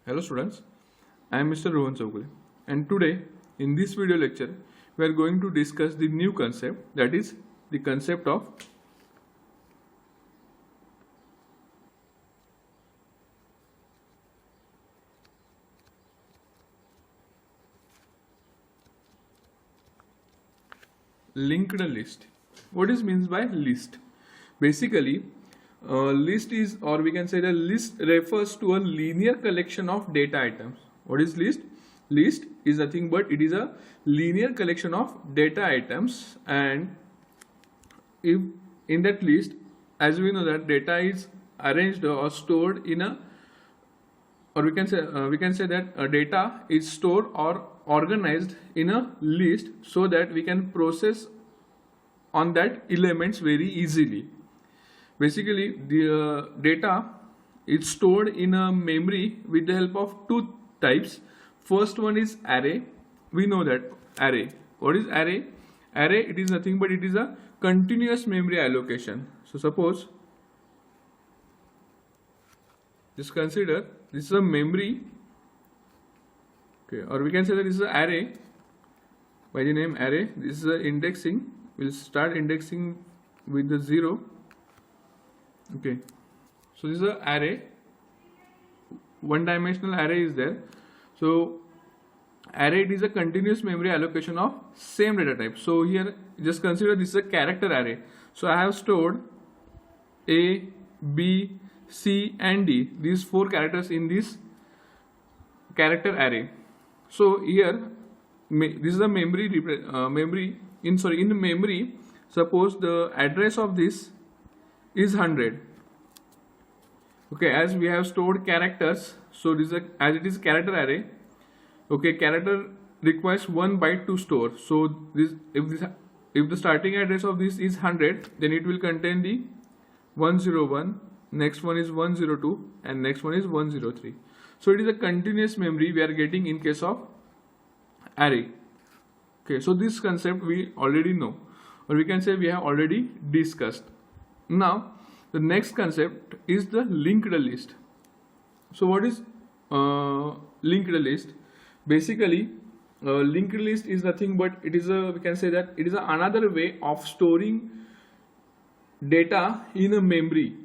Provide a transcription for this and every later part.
Hello students, I am Mr. Rohan Chaukule, and today in this video lecture we are going to discuss the new concept, that is the concept of linked list. What is means by list? Basically, list is, or we can say the list refers to a linear collection of data items. What is list? List is nothing but it is a linear collection of data items, and if in that list, as we know that data is arranged or stored in a, or we can say that data is stored or organized in a list so that we can process on that elements very easily. Basically, the data is stored in a memory with the help of two types. First one is array. We know that array. What is array? Array, it is nothing but it is a continuous memory allocation. So suppose, just consider this is a memory, okay, or we can say that this is an array by the name array. This is a indexing. We'll start indexing with the 0. Okay, so this is an array, one dimensional array is there. So array, it is a continuous memory allocation of same data type. So here just consider this is a character array. So I have stored A, B, C and D, these 4 characters in this character array. So here this is a memory in memory, suppose the address of this is 100. Okay, as we have stored characters, so this is as it is character array. Okay, character requires 1 byte to store. So if the starting address of this is 100, then it will contain the 101, next one is 102, and next one is 103. So it is a continuous memory we are getting in case of array. Okay, so this concept we already know, or we can say we have already discussed. Now the next concept is the linked list. So what is linked list? Basically, linked list is nothing but it is a, we can say that it is another way of storing data in a memory.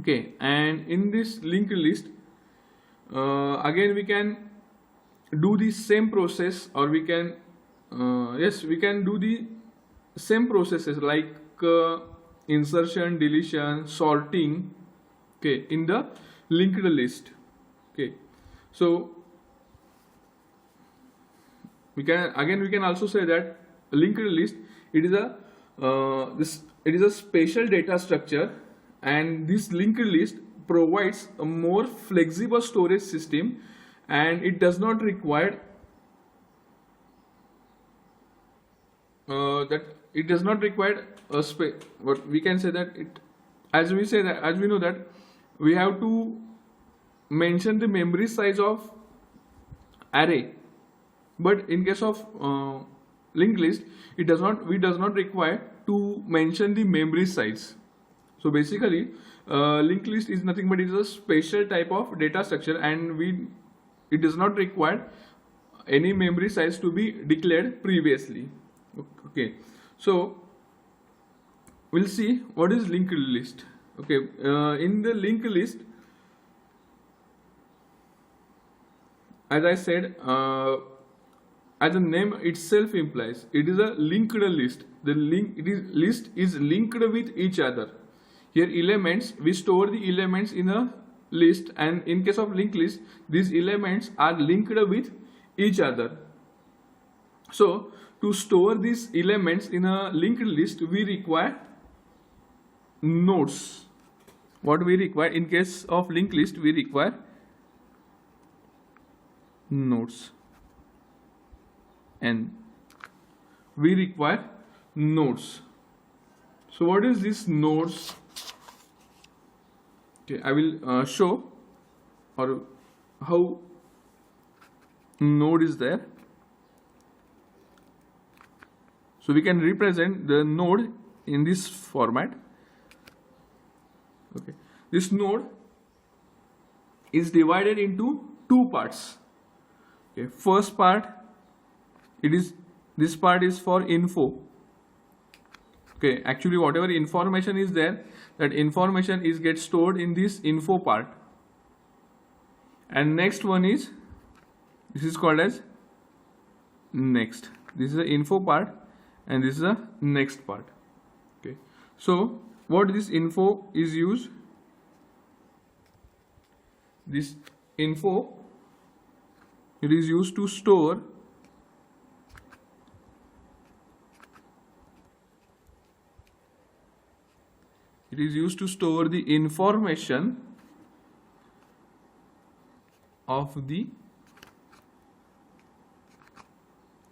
Okay, and in this linked list, again we can do the same process, or we can we can do the same processes like insertion, deletion, sorting, okay, in the linked list. Okay, so we can also say that linked list, it is a it is a special data structure, and this linked list provides a more flexible storage system, and it does not require a space. But we can say that it, as we know that we have to mention the memory size of array, but in case of linked list, we does not require to mention the memory size. So basically, linked list is nothing but it is a special type of data structure, and it does not require any memory size to be declared previously. Okay, so we'll see what is linked list. Okay, in the linked list, as I said, as the name itself implies, it is a linked list. The list is linked with each other. Here elements, we store the elements in a list, and in case of linked list, these elements are linked with each other. So to store these elements in a linked list, we require nodes. What we require in case of linked list, we require nodes, and we require nodes. So what is this nodes? Okay, I will show or how node is there. So we can represent the node in this format. Okay, this node is divided into two parts. Okay, first part, this part is for info. Okay, actually whatever information is there, that information is gets stored in this info part. And next one is, this is called as next. This is the info part and this is the next part. Okay, so what this info is used? This info, it is used to store the information of the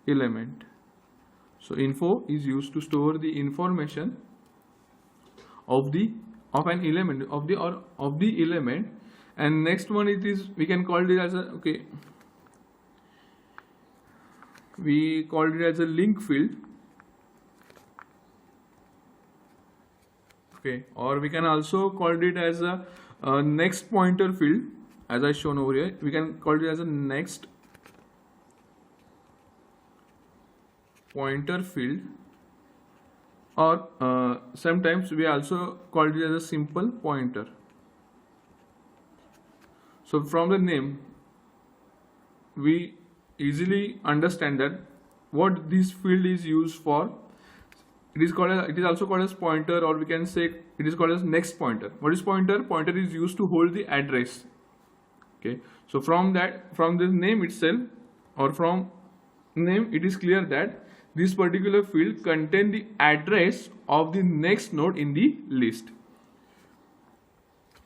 element. So info is used to store the information of an element of the element. And next one, it is, we can call it as a, okay, we called it as a link field. Okay, or we can also call it as a next pointer field, as I shown over here. We can call it as a next pointer field, or sometimes we also call it as a simple pointer. So from the name, we easily understand that what this field is used for. It is also called as pointer, or we can say it is called as next pointer. What is pointer? Pointer is used to hold the address. Okay, so from this name itself, or from name, it is clear that this particular field contains the address of the next node in the list.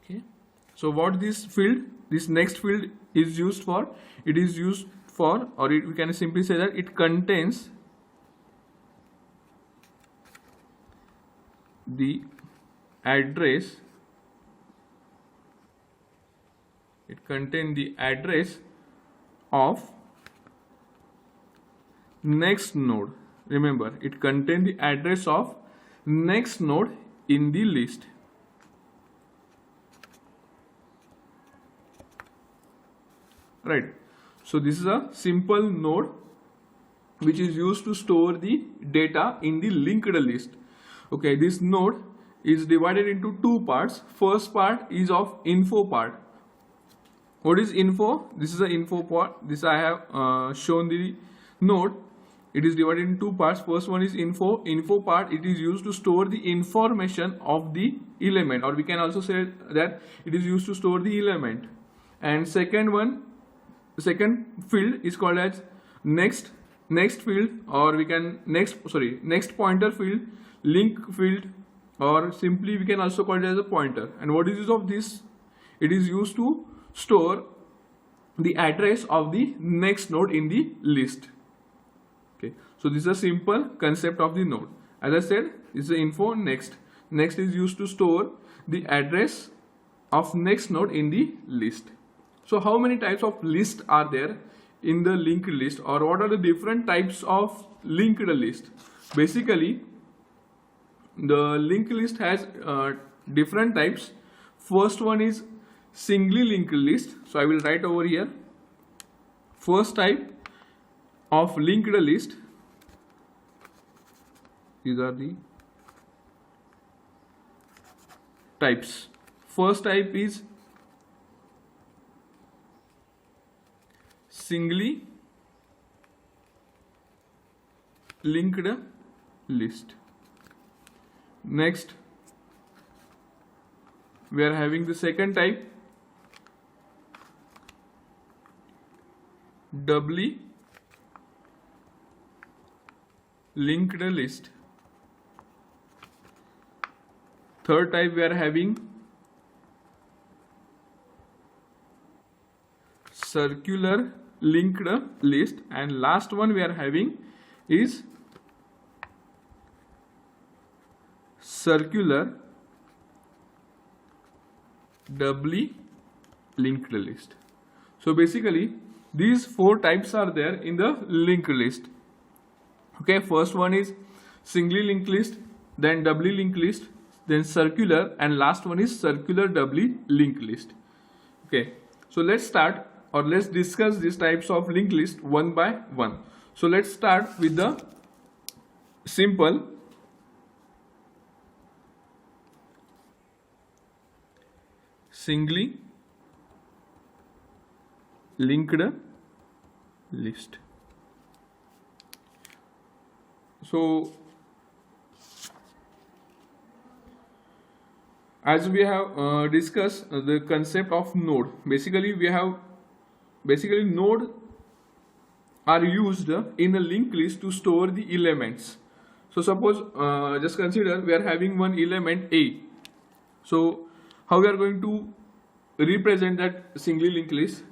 Okay, so what this next field is used for? It is used for, or we can simply say that it contains the address. It contains the address of next node. Remember, it contains the address of next node in the list. Right. So this is a simple node which is used to store the data in the linked list. Okay, this node is divided into two parts. First part is of info part. What is info? This is the info part. This I have shown the node. It is divided into two parts. First one is info. Info part, it is used to store the information of the element, or we can also say that it is used to store the element. And second field is called as next field, or we can next pointer field, link field, or simply we can also call it as a pointer. And what is use of this? It is used to store the address of the next node in the list. Okay, so this is a simple concept of the node. As I said, this is the info. Next is used to store the address of next node in the list. So how many types of lists are there in the linked list, or what are the different types of linked list? Basically, the linked list has different types. First one is singly linked list. So I will write over here. First type of linked list, these are the types. First type is singly linked list. Next, we are having the second type, doubly linked list. Third type we are having circular linked list, and last one we are having is circular doubly linked list. So basically these four types are there in the linked list. Okay, first one is singly linked list, then doubly linked list, then circular, and last one is circular doubly linked list. Okay, So let's start, or let's discuss these types of linked list one by one. So let's start with the simple singly linked list. So as we have discussed the concept of node, basically node are used in a linked list to store the elements. So suppose just consider we are having one element A. So how we are going to represent that singly linked list?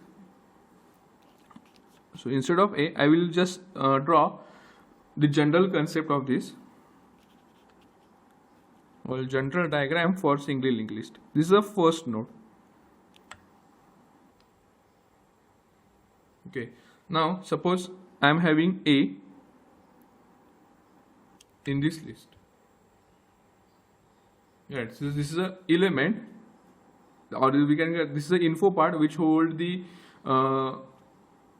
So instead of A, I will just draw the general concept of this, or general diagram for singly linked list. This is the first node. Okay. Now suppose I am having A in this list. Yeah, so this is a element, or we can get, this is the info part which hold the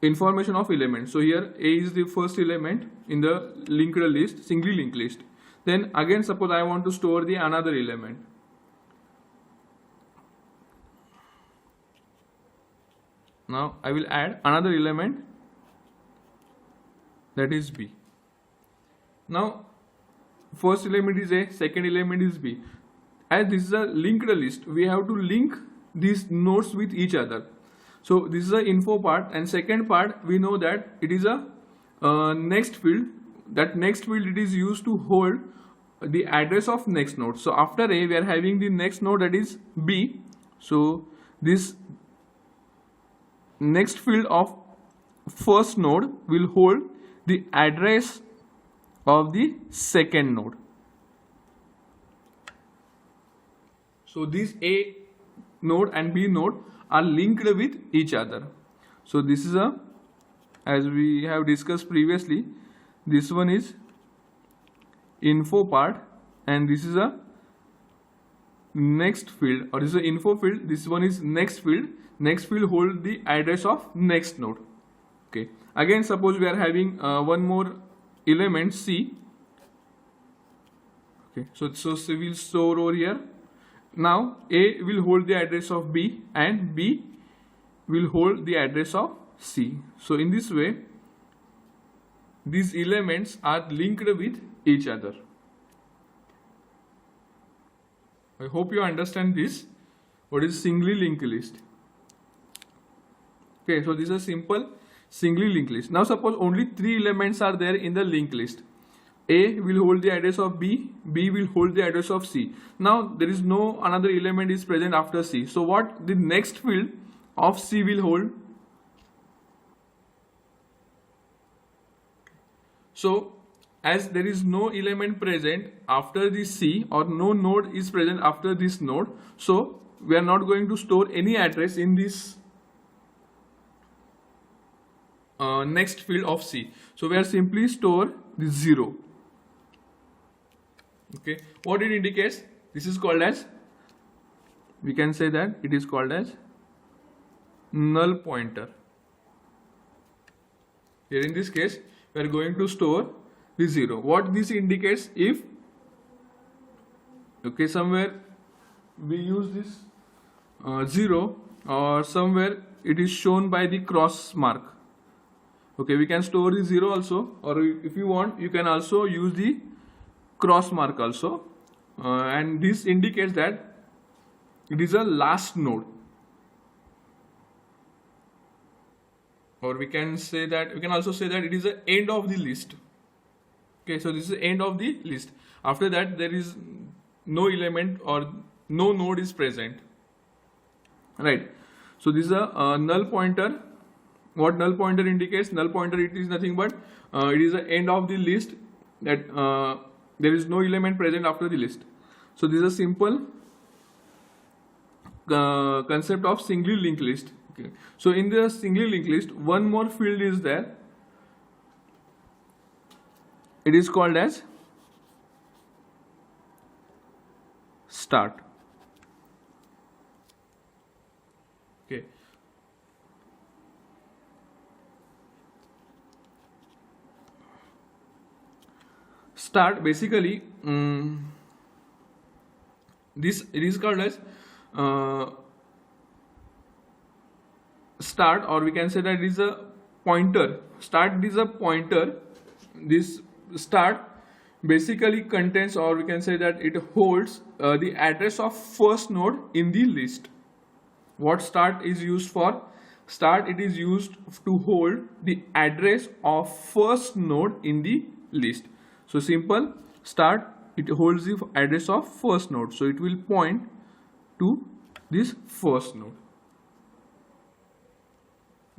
information of element. So here A is the first element in the linked list, singly linked list. Then again suppose I want to store the another element. Now I will add another element, that is B. Now first element is A, second element is B. As this is a linked list, we have to link these nodes with each other. So this is the info part, and second part we know that it is a next field. That next field it is used to hold the address of next node. So after A we are having the next node, that is B. So this next field of first node will hold the address of the second node. So these A node and B node are linked with each other. So this is a, as we have discussed previously, this one is info part, and this is a next field, or this is a info field, this one is next field. Next field hold the address of next node. Okay. Again suppose we are having one more element C. Okay. So we will store over here. Now A will hold the address of B, and B will hold the address of C. So in this way these elements are linked with each other. I hope you understand this. What is singly linked list? Okay, so this is a simple singly linked list. Now suppose only 3 elements are there in the linked list. A will hold the address of B, B will hold the address of C. Now there is no another element is present after C. So what the next field of C will hold? So as there is no element present after this C, or no node is present after this node, so we are not going to store any address in this next field of C. So we are simply store the 0. Okay, what it indicates? This is called as, we can say that it is called as null pointer. Here in this case we are going to store the 0. What this indicates? If okay, somewhere we use this 0, or somewhere it is shown by the cross mark. Okay, we can store the 0 also, or if you want you can also use the cross mark also, and this indicates that it is a last node, or we can say that, we can also say that it is the end of the list. Okay, so this is the end of the list. After that there is no element or no node is present, right? So this is a null pointer. What null pointer indicates? Null pointer, it is nothing but it is the end of the list, that there is no element present after the list. So this is a simple concept of singly linked list. Okay. So in the singly linked list, one more field is there. It is called as start. Okay. start basically this it is called as start, or we can say that it is a pointer. Start is a pointer. This start basically contains, or we can say that it holds the address of first node in the list. What start is used for? Start, it is used to hold the address of first node in the list. So simple, start, it holds the address of first node, so it will point to this first node.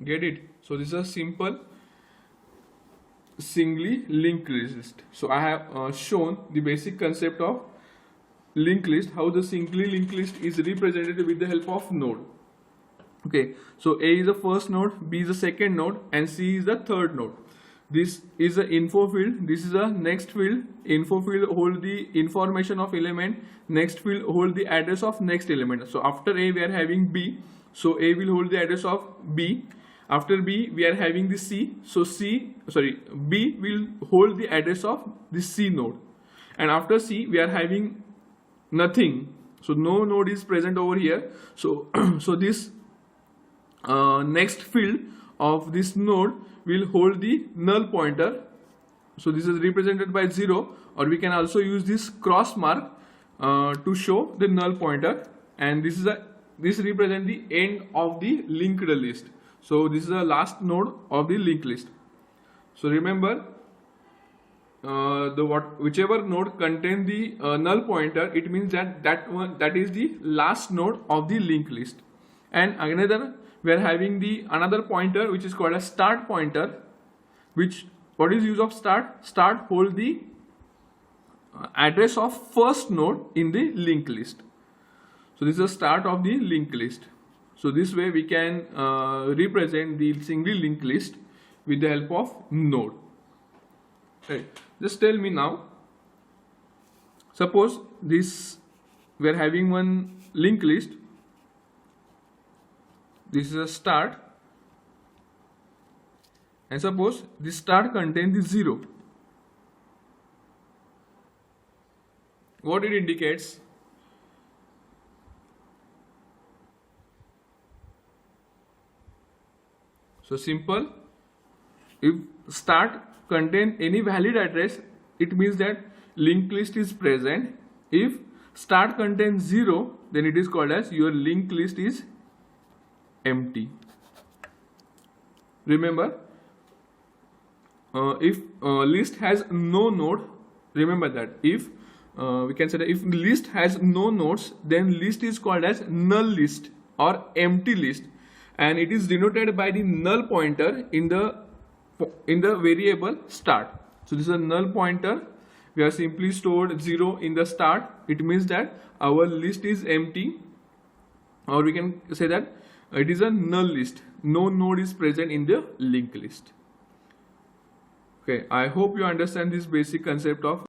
Get it? So this is a simple singly linked list. So I have shown the basic concept of linked list, how the singly linked list is represented with the help of node. Okay, so A is the first node, B is the second node, and C is the third node. This is the info field, this is the next field. Info field hold the information of element, next field hold the address of next element. So after A we are having B, so A will hold the address of B. After B we are having the C, so B will hold the address of the C node. And after C we are having nothing, so no node is present over here. So so this next field of this node will hold the null pointer. So this is represented by 0, or we can also use this cross mark to show the null pointer, and this represents the end of the linked list. So this is the last node of the linked list. So remember, whichever node contains the null pointer, it means that is the last node of the linked list. And another, we are having another pointer which is called a start pointer. What is use of start? Start hold the address of first node in the linked list. So this is the start of the linked list. So this way we can represent the singly linked list with the help of node. Okay. Just tell me now, suppose we are having one linked list. This is a start, and suppose this start contains the 0. What it indicates? So simple, if start contains any valid address, it means that linked list is present. If start contains 0, then it is called as your linked list is empty. Remember, if list has no node, remember that if we can say that if list has no nodes, then list is called as null list or empty list, and it is denoted by the null pointer in the variable start. So this is a null pointer. We have simply stored 0 in the start. It means that our list is empty, or we can say that it is a null list. No node is present in the linked list. Okay, I hope you understand this basic concept of